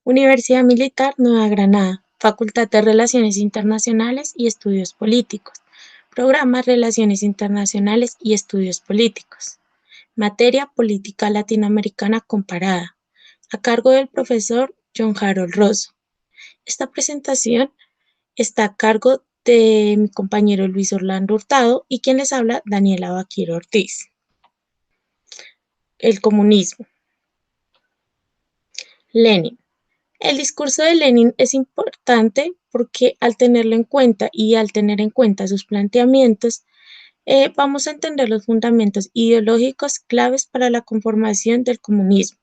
Universidad Militar Nueva Granada, Facultad de Relaciones Internacionales y Estudios Políticos, Programa Relaciones Internacionales y Estudios Políticos, Materia Política Latinoamericana Comparada, a cargo del profesor John Harold Rosso. Esta presentación está a cargo de mi compañero Luis Orlando Hurtado y quien les habla, Daniela Baquiro Ortiz. El comunismo. Lenin. El discurso de Lenin es importante porque al tenerlo en cuenta y al tener en cuenta sus planteamientos, vamos a entender los fundamentos ideológicos claves para la conformación del comunismo.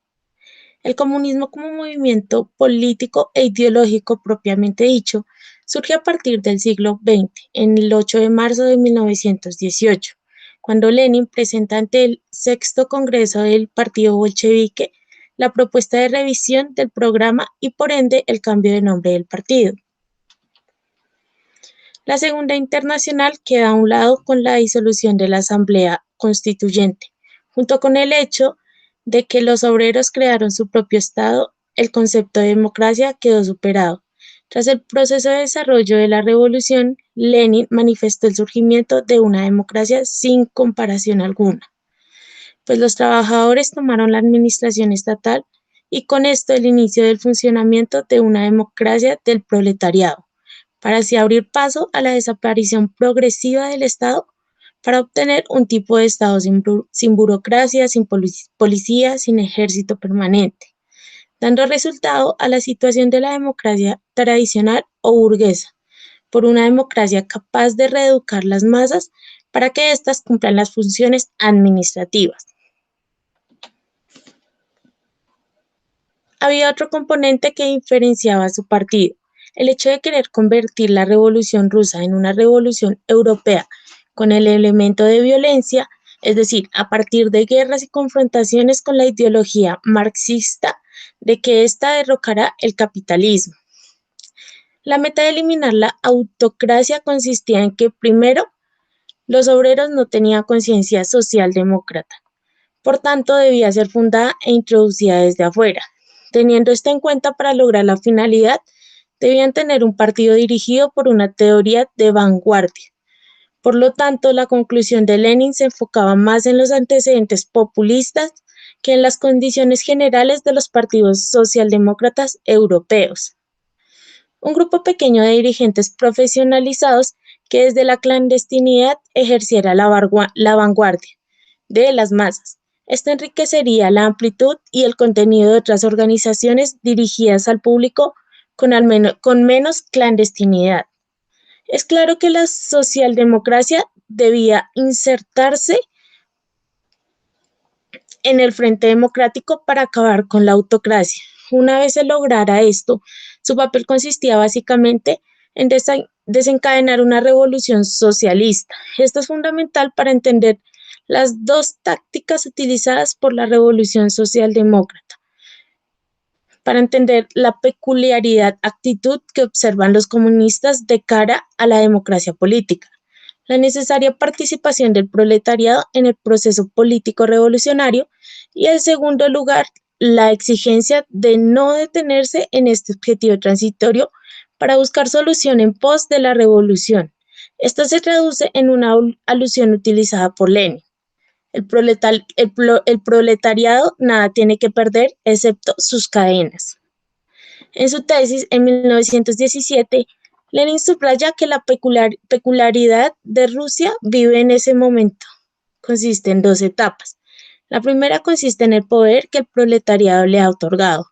El comunismo como movimiento político e ideológico propiamente dicho surge a partir del siglo XX, en el 8 de marzo de 1918, cuando Lenin presenta ante el sexto Congreso del Partido Bolchevique la propuesta de revisión del programa y por ende el cambio de nombre del partido. La Segunda Internacional queda a un lado con la disolución de la Asamblea Constituyente, junto con el hecho de que los obreros crearon su propio Estado, el concepto de democracia quedó superado. Tras el proceso de desarrollo de la revolución, Lenin manifestó el surgimiento de una democracia sin comparación alguna, pues los trabajadores tomaron la administración estatal y con esto el inicio del funcionamiento de una democracia del proletariado, para así abrir paso a la desaparición progresiva del Estado para obtener un tipo de Estado sin burocracia, sin policía, sin ejército permanente, dando resultado a la situación de la democracia tradicional o burguesa, por una democracia capaz de reeducar las masas para que éstas cumplan las funciones administrativas. Había otro componente que diferenciaba a su partido, el hecho de querer convertir la Revolución Rusa en una revolución europea con el elemento de violencia, es decir, a partir de guerras y confrontaciones con la ideología marxista de que ésta derrocará el capitalismo. La meta de eliminar la autocracia consistía en que, primero, los obreros no tenían conciencia socialdemócrata, por tanto debía ser fundada e introducida desde afuera. Teniendo esto en cuenta, para lograr la finalidad, debían tener un partido dirigido por una teoría de vanguardia. Por lo tanto, la conclusión de Lenin se enfocaba más en los antecedentes populistas que en las condiciones generales de los partidos socialdemócratas europeos. Un grupo pequeño de dirigentes profesionalizados que desde la clandestinidad ejerciera la vanguardia de las masas. Esto enriquecería la amplitud y el contenido de otras organizaciones dirigidas al público con menos clandestinidad. Es claro que la socialdemocracia debía insertarse en el frente democrático para acabar con la autocracia. Una vez se lograra esto, su papel consistía básicamente en desencadenar una revolución socialista. Esto es fundamental para entender las dos tácticas utilizadas por la revolución socialdemócrata, para entender la peculiaridad actitud que observan los comunistas de cara a la democracia política, la necesaria participación del proletariado en el proceso político revolucionario y, en segundo lugar, la exigencia de no detenerse en este objetivo transitorio para buscar solución en pos de la revolución. Esto se traduce en una alusión utilizada por Lenin. El proletariado nada tiene que perder excepto sus cadenas. En su tesis, en 1917, Lenin subraya que la peculiaridad de Rusia vive en ese momento. Consiste en dos etapas. La primera consiste en el poder que el proletariado le ha otorgado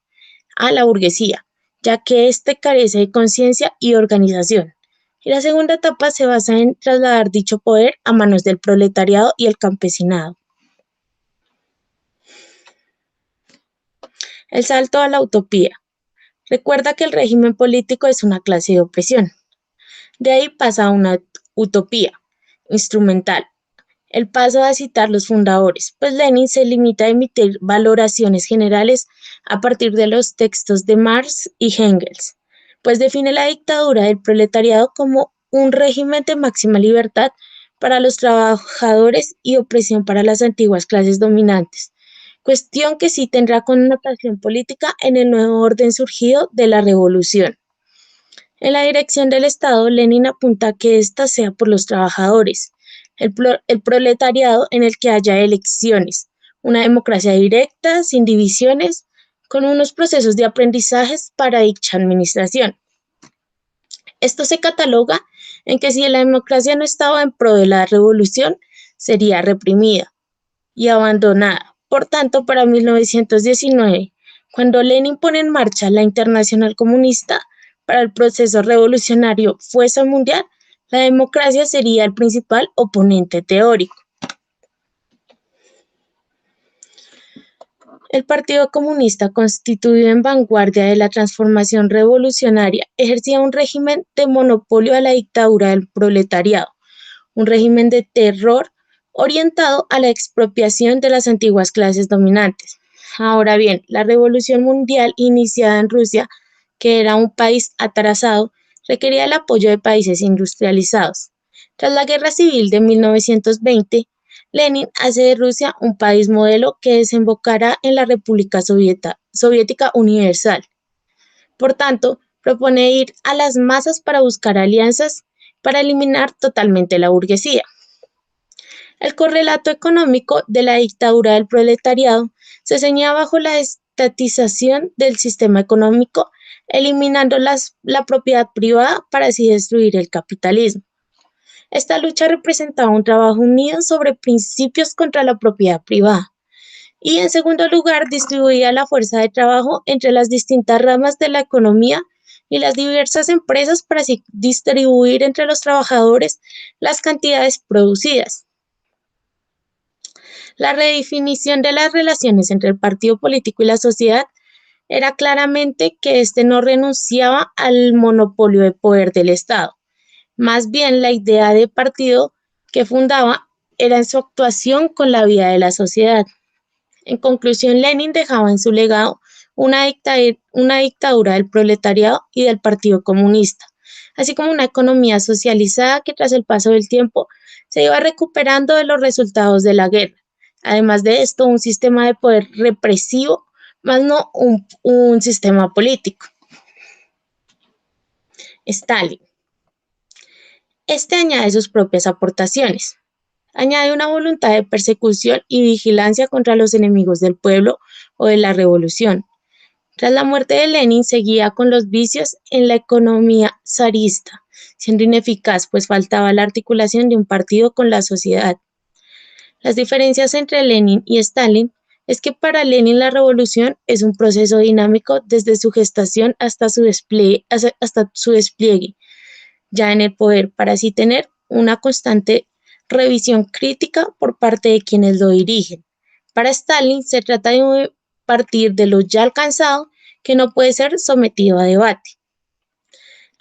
a la burguesía, ya que éste carece de conciencia y organización. Y la segunda etapa se basa en trasladar dicho poder a manos del proletariado y el campesinado. El salto a la utopía. Recuerda que el régimen político es una clase de opresión. De ahí pasa a una utopía instrumental. El paso a citar los fundadores, pues Lenin se limita a emitir valoraciones generales a partir de los textos de Marx y Engels, pues define la dictadura del proletariado como un régimen de máxima libertad para los trabajadores y opresión para las antiguas clases dominantes, cuestión que sí tendrá connotación política en el nuevo orden surgido de la revolución. En la dirección del Estado, Lenin apunta a que ésta sea por los trabajadores, el proletariado en el que haya elecciones, una democracia directa, sin divisiones, con unos procesos de aprendizajes para dicha administración. Esto se cataloga en que si la democracia no estaba en pro de la revolución, sería reprimida y abandonada. Por tanto, para 1919, cuando Lenin pone en marcha la Internacional Comunista para el proceso revolucionario fuerza mundial, la democracia sería el principal oponente teórico. El Partido Comunista, constituido en vanguardia de la transformación revolucionaria, ejercía un régimen de monopolio a la dictadura del proletariado, un régimen de terror orientado a la expropiación de las antiguas clases dominantes. Ahora bien, la revolución mundial iniciada en Rusia, que era un país atrasado, requería el apoyo de países industrializados. Tras la Guerra Civil de 1920, Lenin hace de Rusia un país modelo que desembocará en la República Soviética Universal. Por tanto, propone ir a las masas para buscar alianzas para eliminar totalmente la burguesía. El correlato económico de la dictadura del proletariado se ceñía bajo la estatización del sistema económico, eliminando la propiedad privada para así destruir el capitalismo. Esta lucha representaba un trabajo unido sobre principios contra la propiedad privada. Y en segundo lugar, distribuía la fuerza de trabajo entre las distintas ramas de la economía y las diversas empresas para así distribuir entre los trabajadores las cantidades producidas. La redefinición de las relaciones entre el partido político y la sociedad era claramente que éste no renunciaba al monopolio de poder del Estado. Más bien, la idea de partido que fundaba era en su actuación con la vida de la sociedad. En conclusión, Lenin dejaba en su legado una dictadura del proletariado y del Partido Comunista, así como una economía socializada que tras el paso del tiempo se iba recuperando de los resultados de la guerra. Además de esto, un sistema de poder represivo, más no un sistema político. Stalin. Este añade sus propias aportaciones. Añade una voluntad de persecución y vigilancia contra los enemigos del pueblo o de la revolución. Tras la muerte de Lenin, seguía con los vicios en la economía zarista, siendo ineficaz, pues faltaba la articulación de un partido con la sociedad. Las diferencias entre Lenin y Stalin es que para Lenin la revolución es un proceso dinámico desde su gestación hasta su despliegue ya en el poder, para así tener una constante revisión crítica por parte de quienes lo dirigen. Para Stalin se trata de partir de lo ya alcanzado que no puede ser sometido a debate.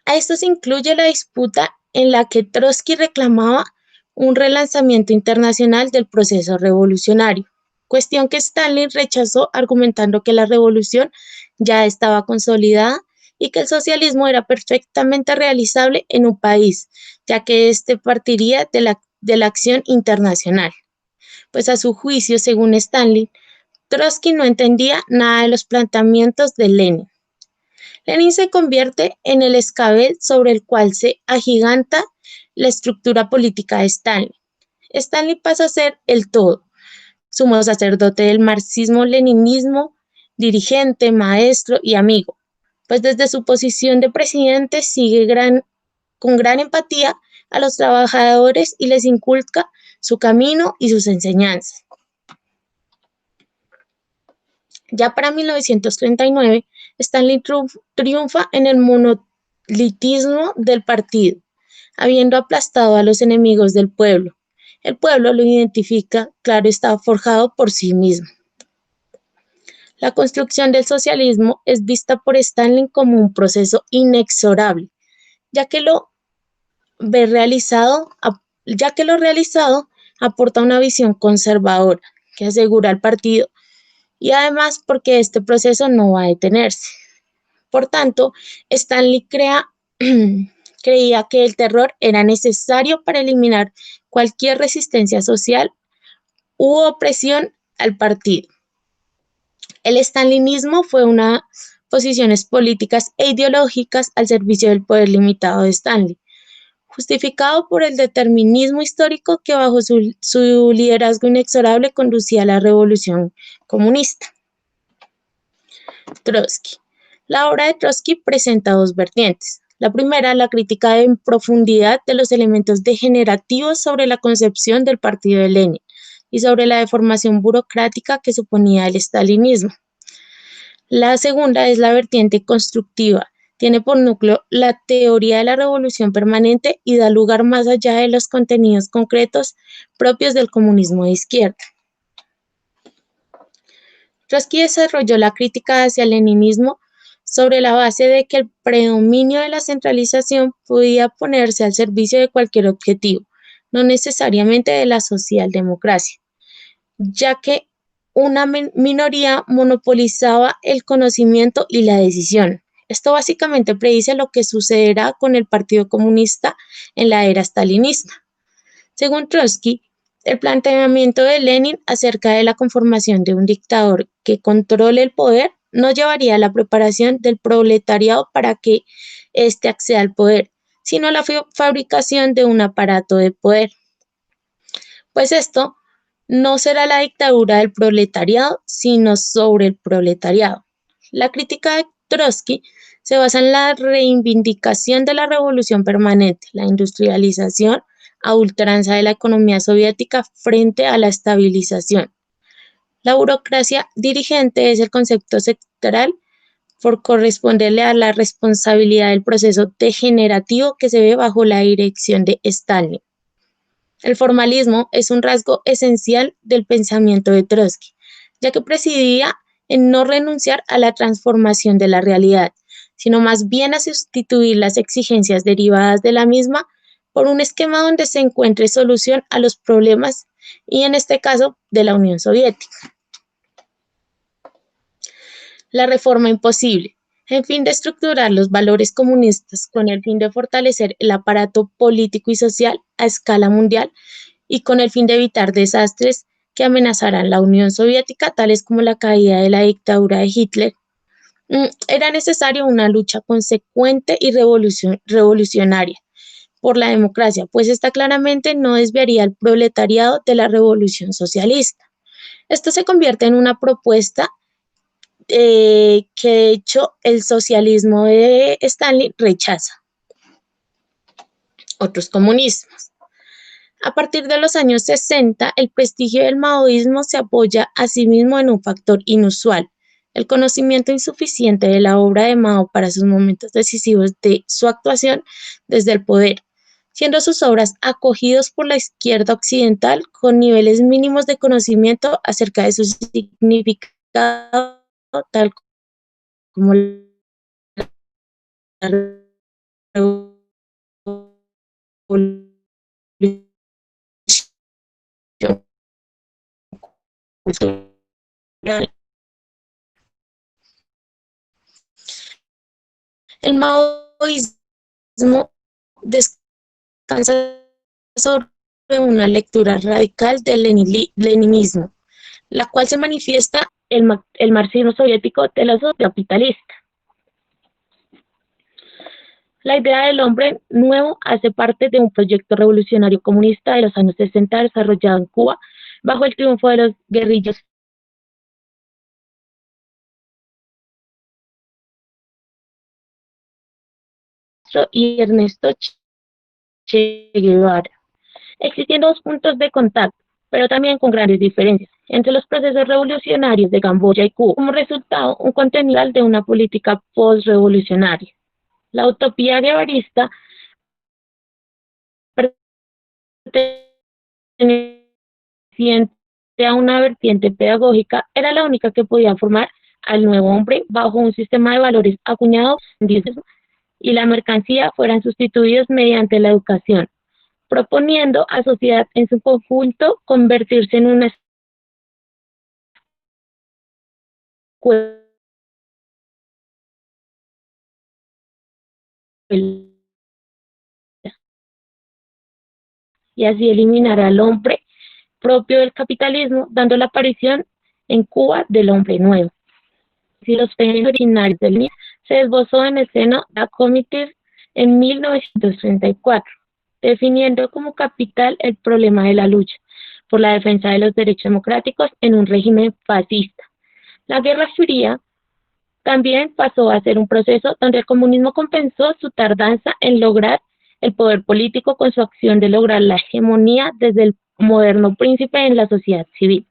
A esto se incluye la disputa en la que Trotsky reclamaba un relanzamiento internacional del proceso revolucionario, cuestión que Stalin rechazó argumentando que la revolución ya estaba consolidada y que el socialismo era perfectamente realizable en un país, ya que éste partiría de la acción internacional. Pues a su juicio, según Stalin, Trotsky no entendía nada de los planteamientos de Lenin. Lenin se convierte en el escabel sobre el cual se agiganta la estructura política de Stalin. Stalin pasa a ser el todo, sumo sacerdote del marxismo-leninismo, dirigente, maestro y amigo, pues desde su posición de presidente sigue con gran empatía a los trabajadores y les inculca su camino y sus enseñanzas. Ya para 1939, Stalin triunfa en el monolitismo del partido, habiendo aplastado a los enemigos del pueblo. El pueblo lo identifica, claro, está forjado por sí mismo. La construcción del socialismo es vista por Stalin como un proceso inexorable, ya que lo realizado aporta una visión conservadora que asegura al partido y además porque este proceso no va a detenerse. Por tanto, Stalin creía que el terror era necesario para eliminar cualquier resistencia social u opresión al partido. El stalinismo fue una posiciones políticas e ideológicas al servicio del poder limitado de Stalin, justificado por el determinismo histórico que bajo su liderazgo inexorable conducía a la revolución comunista. Trotsky. La obra de Trotsky presenta dos vertientes. La primera, la crítica en profundidad de los elementos degenerativos sobre la concepción del partido de Lenin y sobre la deformación burocrática que suponía el stalinismo. La segunda es la vertiente constructiva. Tiene por núcleo la teoría de la revolución permanente y da lugar más allá de los contenidos concretos propios del comunismo de izquierda. Trotsky desarrolló la crítica hacia el leninismo sobre la base de que el predominio de la centralización podía ponerse al servicio de cualquier objetivo, no necesariamente de la socialdemocracia, ya que una minoría monopolizaba el conocimiento y la decisión. Esto básicamente predice lo que sucederá con el Partido Comunista en la era stalinista. Según Trotsky, el planteamiento de Lenin acerca de la conformación de un dictador que controle el poder no llevaría a la preparación del proletariado para que éste acceda al poder, sino a la fabricación de un aparato de poder. Pues esto no será la dictadura del proletariado, sino sobre el proletariado. La crítica de Trotsky se basa en la reivindicación de la revolución permanente, la industrialización a ultranza de la economía soviética frente a la estabilización. La burocracia dirigente es el concepto sectoral por corresponderle a la responsabilidad del proceso degenerativo que se ve bajo la dirección de Stalin. El formalismo es un rasgo esencial del pensamiento de Trotsky, ya que presidía en no renunciar a la transformación de la realidad, sino más bien a sustituir las exigencias derivadas de la misma por un esquema donde se encuentre solución a los problemas y en este caso de la Unión Soviética. La reforma imposible. En fin de estructurar los valores comunistas con el fin de fortalecer el aparato político y social a escala mundial y con el fin de evitar desastres que amenazaran la Unión Soviética, tales como la caída de la dictadura de Hitler, era necesaria una lucha consecuente y revolucionaria por la democracia, pues esta claramente no desviaría al proletariado de la revolución socialista. Esto se convierte en una propuesta que de hecho el socialismo de Stalin rechaza. Otros comunismos. A partir de los años 60, el prestigio del maoísmo se apoya a sí mismo en un factor inusual, el conocimiento insuficiente de la obra de Mao para sus momentos decisivos de su actuación desde el poder, siendo sus obras acogidos por la izquierda occidental con niveles mínimos de conocimiento acerca de su significado, tal como la revolución cultural. El maoísmo descansa sobre una lectura radical del leninismo, la cual se manifiesta el marxismo soviético de la sociedad capitalista. La idea del hombre nuevo hace parte de un proyecto revolucionario comunista de los años 60 desarrollado en Cuba bajo el triunfo de los guerrillas y Ernesto Che Guevara, existiendo dos puntos de contacto, pero también con grandes diferencias entre los procesos revolucionarios de Camboya y Cuba, como resultado un contenido de una política post-revolucionaria. La utopía guevarista perteneciente a una vertiente pedagógica era la única que podía formar al nuevo hombre bajo un sistema de valores acuñado y la mercancía fueran sustituidos mediante la educación, proponiendo a la sociedad en su conjunto convertirse en una escuela y así eliminar al hombre propio del capitalismo, dando la aparición en Cuba del hombre nuevo. y los fenómenos originarios del MIR se esbozó en el seno de la Comité en 1934, definiendo como capital el problema de la lucha por la defensa de los derechos democráticos en un régimen fascista. La Guerra Fría también pasó a ser un proceso donde el comunismo compensó su tardanza en lograr el poder político con su acción de lograr la hegemonía desde el moderno príncipe en la sociedad civil.